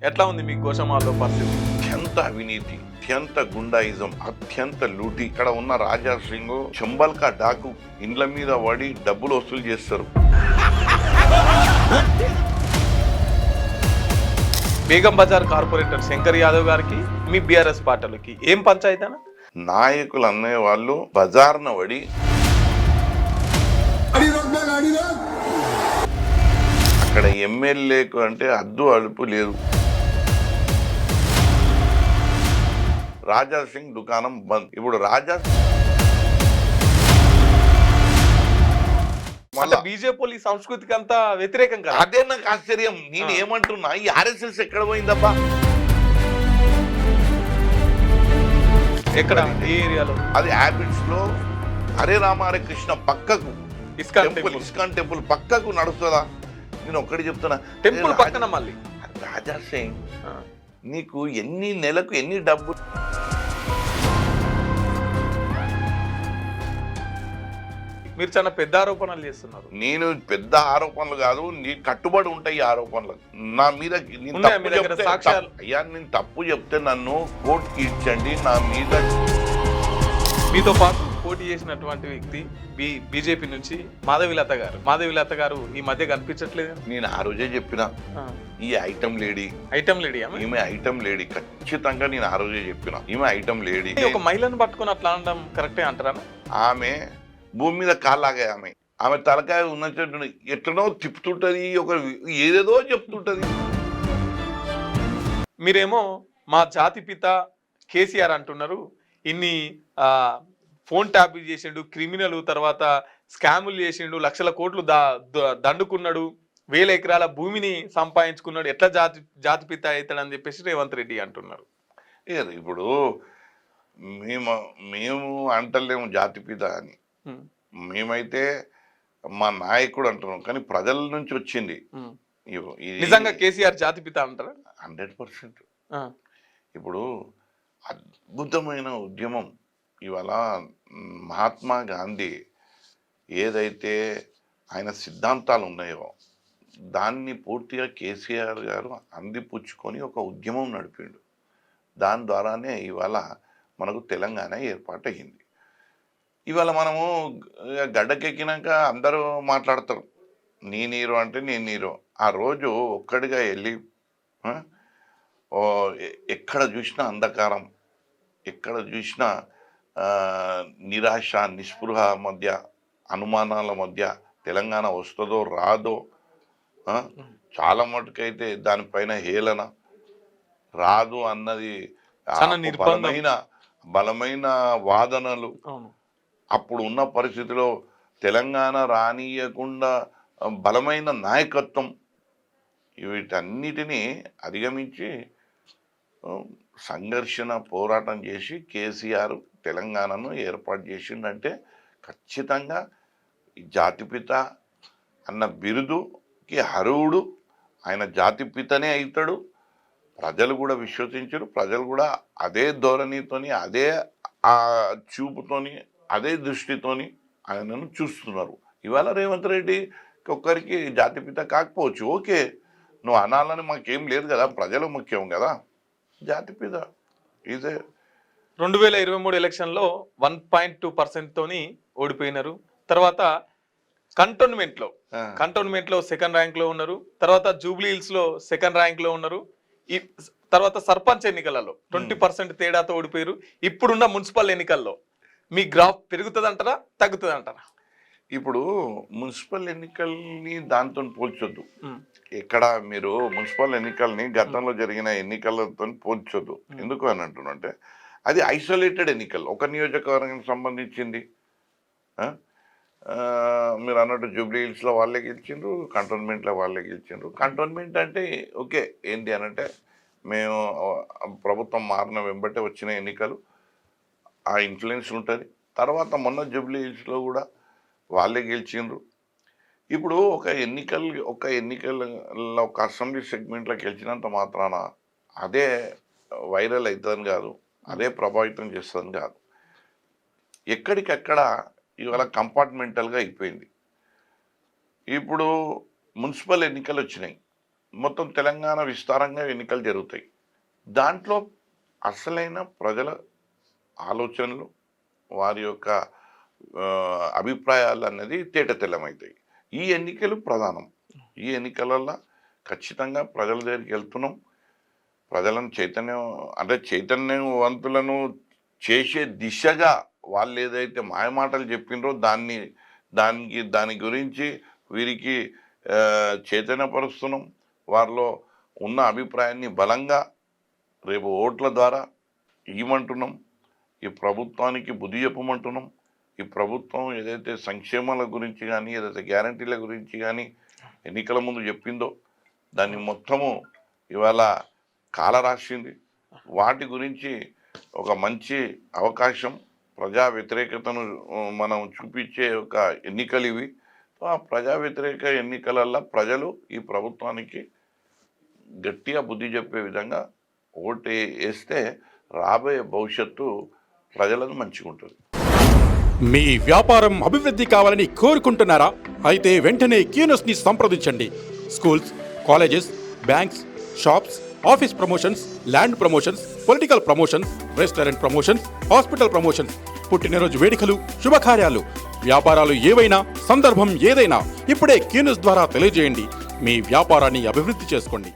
ఎట్లా ఉంది మీ గోషమాల్లో పరిస్థితి? అత్యంత అవినీతి, అత్యంత గుండాయిజం, అత్యంత లూటి. ఇక్కడ ఉన్న రాజా సింగ్ చంబల్కా డాకు ఇండ్ల మీద పడి డబ్బులు వసూలు చేస్తారు. బేగం బజార్ కార్పొరేటర్ శంకర్ యాదవ్ గారికి మీ బీఆర్ఎస్ పార్టీలకి ఏం పంచాయతీ అన్న? నాయకులు అనే వాళ్ళు బజార్న పడి అక్కడ ఎమ్మెల్యేకు అంటే అద్దు అదుపు లేదు. రాజా సింగ్ దుకాణం బంద్. ఇప్పుడు రాజా బీజేపీ సంస్కృతికి అంతా వ్యతిరేకం కదా. అదే నాకు ఆశ్చర్యం. నేను ఏమంటున్నా, ఈ ఆర్ఎస్ఎస్ ఎక్కడ పోయిందబ్బా? ఎక్కడ, ఏ ఏరియాలో? అది హ్యాబిట్స్ లో హరే రామ హరే కృష్ణ పక్కకు ఇస్కాన్ టెంపుల్ పక్కకు నడుస్తుందా? నేను ఒక్కటి చెప్తున్నా, టెంపుల్ పక్కన మళ్ళీ రాజా సింగ్ నీకు నెలకు ఎన్ని డబ్బు మీరు చాలా పెద్ద ఆరోపణలు చేస్తున్నారు. నేను పెద్ద ఆరోపణలు కాదు, నీ కట్టుబడి ఉంటాయి ఈ ఆరోపణలు నా మీద. అయ్యా నేను తప్పు చెప్తే నన్ను కోర్టుకి ఇచ్చండి. నా మీద మీతో పాటు పోటీ చేసినటువంటి వ్యక్తి బీజేపీ నుంచి మాధవిలత గారు ఈ మధ్య కనిపించట్లేదు. నేను ఆ రోజే చెప్పిన ఈ ఐటమ్ లేడీ ఈమె ఐటమ్ లేడీ ఖచ్చితంగా. నేను ఆ రోజే చెప్పిన ఈమె ఐటమ్ లేడీ. ఒక మహిళను పట్టుకుని అట్లా అనడం కరెక్టే అంటారా? ఆమె భూమి మీద కాళ్ళాగా ఆమె తలకాయ ఉన్న చెట్టు ఎట్లనో తిప్పుతుంటది, ఒక ఏదేదో చెప్తుంటది. మీరేమో మా జాతిపిత కేసీఆర్ అంటున్నారు. ఇన్ని ఫోన్ ట్యాపింగ్ చేసిండు, క్రిమినల్, తర్వాత స్కాములు చేసిండు, లక్షల కోట్లు దండుకున్నాడు, 1000 ఎకరాల భూమిని సంపాదించుకున్నాడు, ఎట్లా జాతిపిత అవుతాడని చెప్పేసి రేవంత్ రెడ్డి అంటున్నారు. ఇప్పుడు మేము అంటలేము జాతిపిత అని, మేమైతే మా నాయకుడు అంటున్నాం. కానీ ప్రజల నుంచి వచ్చింది. నిజంగా కేసీఆర్ జాతిపిత అంటారా? 100%. ఇప్పుడు అద్భుతమైన ఉద్యమం ఇవాళ మహాత్మా గాంధీ ఏదైతే ఆయన సిద్ధాంతాలు ఉన్నాయో దాన్ని పూర్తిగా కేసీఆర్ గారు అందిపుచ్చుకొని ఒక ఉద్యమం నడిపిండు. దాని ద్వారానే ఇవాళ మనకు తెలంగాణ ఏర్పాటయ్యింది. ఇవాళ మనము గడ్డకెక్కినాక అందరూ మాట్లాడతారు, నీ నీరు అంటే నేను నీరు. ఆ రోజు ఒక్కడిగా వెళ్ళి ఎక్కడ చూసినా అంధకారం, ఎక్కడ చూసినా నిరాశ, నిస్పృహ మధ్య, అనుమానాల మధ్య తెలంగాణ వస్తుందో రాదో, చాలా మటుకైతే దానిపైన హేళన, రాదు అన్నది బలమైన వాదనలు. అప్పుడు ఉన్న పరిస్థితిలో తెలంగాణ రానియకుండా బలమైన నాయకత్వం, వీటన్నిటినీ అధిగమించి సంఘర్షణ పోరాటం చేసి కేసీఆర్ తెలంగాణను ఏర్పాటు చేసిండంటే ఖచ్చితంగా జాతిపిత అన్న బిరుదుకి అర్హుడు. ఆయన జాతిపితనే అవుతాడు. ప్రజలు కూడా విశ్వసించరు. ప్రజలు కూడా అదే ధోరణితోని, అదే చూపుతోని, అదే దృష్టితోని ఆయనను చూస్తున్నారు. ఇవాళ రేవంత్ రెడ్డి ఒక్కరికి జాతిపిత కాకపోవచ్చు, ఓకే, నువ్వు అనాలని మాకేం లేదు కదా, ప్రజలు ముఖ్యం కదా. జాతిపిత ఇదే 2023 ఎలక్షన్లో 1.2% తోని ఓడిపోయినారు. తర్వాత కంటోన్మెంట్ లో సెకండ్ ర్యాంక్ లో ఉన్నారు. తర్వాత జూబ్లీ హిల్స్ లో సెకండ్ ర్యాంక్ లో ఉన్నారు. ఈ తర్వాత సర్పంచ్ ఎన్నికలలో 20% తేడాతో ఓడిపోయారు. ఇప్పుడున్న మున్సిపల్ ఎన్నికల్లో మీ గ్రాఫ్ పెరుగుతుంది అంటారా, తగ్గుతుంది అంటారా? ఇప్పుడు మున్సిపల్ ఎన్నికల్ని దాంతో పోల్చొద్దు. ఎక్కడ మీరు మున్సిపల్ ఎన్నికల్ని గతంలో జరిగిన ఎన్నికలతో పోల్చొద్దు. ఎందుకు అని అంటున్నంటే అది ఐసోలేటెడ్ ఎన్నికలు, ఒక నియోజకవర్గానికి సంబంధించింది. మీరు అన్నట్టు జూబ్లీ హిల్స్లో వాళ్ళే గెలిచిండ్రు, కంటోన్మెంట్లో వాళ్ళే గెలిచిండ్రు. కంటోన్మెంట్ అంటే ఓకే, ఏంటి అనంటే మేము ప్రభుత్వం మారిన వెంబటే వచ్చిన ఎన్నికలు, ఆ ఇన్ఫ్లుయెన్స్ ఉంటుంది. తర్వాత మొన్న జూబ్లీ హిల్స్లో కూడా వాళ్ళే గెలిచిండ్రు. ఇప్పుడు ఒక ఎన్నికల్లో ఒక అసెంబ్లీ సెగ్మెంట్లో గెలిచినంత మాత్రాన అదే వైరల్ అవుతుందని కాదు, అదే ప్రభావితం చేస్తుందని కాదు. ఎక్కడికక్కడ ఇవాళ కంపార్ట్మెంటల్గా అయిపోయింది. ఇప్పుడు మున్సిపల్ ఎన్నికలు వచ్చినాయి. మొత్తం తెలంగాణ విస్తారంగా ఎన్నికలు జరుగుతాయి. దాంట్లో అసలైన ప్రజల ఆలోచనలు, వారి యొక్క అభిప్రాయాలు అనేది తేటతెల్లమవుతాయి. ఈ ఎన్నికలు ప్రధానం. ఈ ఎన్నికలలో ఖచ్చితంగా ప్రజల దగ్గరికి వెళ్తున్నాం. ప్రజలను చైతన్యవంతులను చేసే దిశగా వాళ్ళు ఏదైతే మాయమాటలు చెప్పినరో దాని గురించి వీరికి చైతన్యపరుస్తున్నాం. వారిలో ఉన్న అభిప్రాయాన్ని బలంగా రేపు ఓట్ల ద్వారా ఇవ్వమంటున్నాం. ఈ ప్రభుత్వానికి బుద్ధి చెప్పమంటున్నాం. ఈ ప్రభుత్వం ఏదైతే సంక్షేమాల గురించి కానీ, ఏదైతే గ్యారంటీల గురించి కానీ ఎన్నికల ముందు చెప్పిందో దాన్ని మొత్తము ఇవాళ కాలరాసింది. వాటి గురించి ఒక మంచి అవకాశం, ప్రజా వ్యతిరేకతను మనం చూపించే ఒక ఎన్నికలు ఇవి. ఆ ప్రజా వ్యతిరేక ఎన్నికలల్లో ప్రజలు ఈ ప్రభుత్వానికి గట్టిగా బుద్ధి చెప్పే విధంగా ఓటు వేస్తే రాబోయే భవిష్యత్తు ప్రజలకు మంచిగా ఉంటుంది. మీ వ్యాపారం అభివృద్ధి కావాలని కోరుకుంటున్నారా? అయితే వెంటనే క్యూనస్ని సంప్రదించండి. Schools, colleges, banks, shops, office promotions, land promotions, political promotions, restaurant promotions, hospital promotions, పుట్టినరోజు వేడుకలు, శుభకార్యాలు, వ్యాపారాలు ఏవైనా, సందర్భం ఏదైనా ఇప్పుడే క్యూనస్ ద్వారా తెలియజేయండి. మీ వ్యాపారాన్ని అభివృద్ధి చేసుకోండి.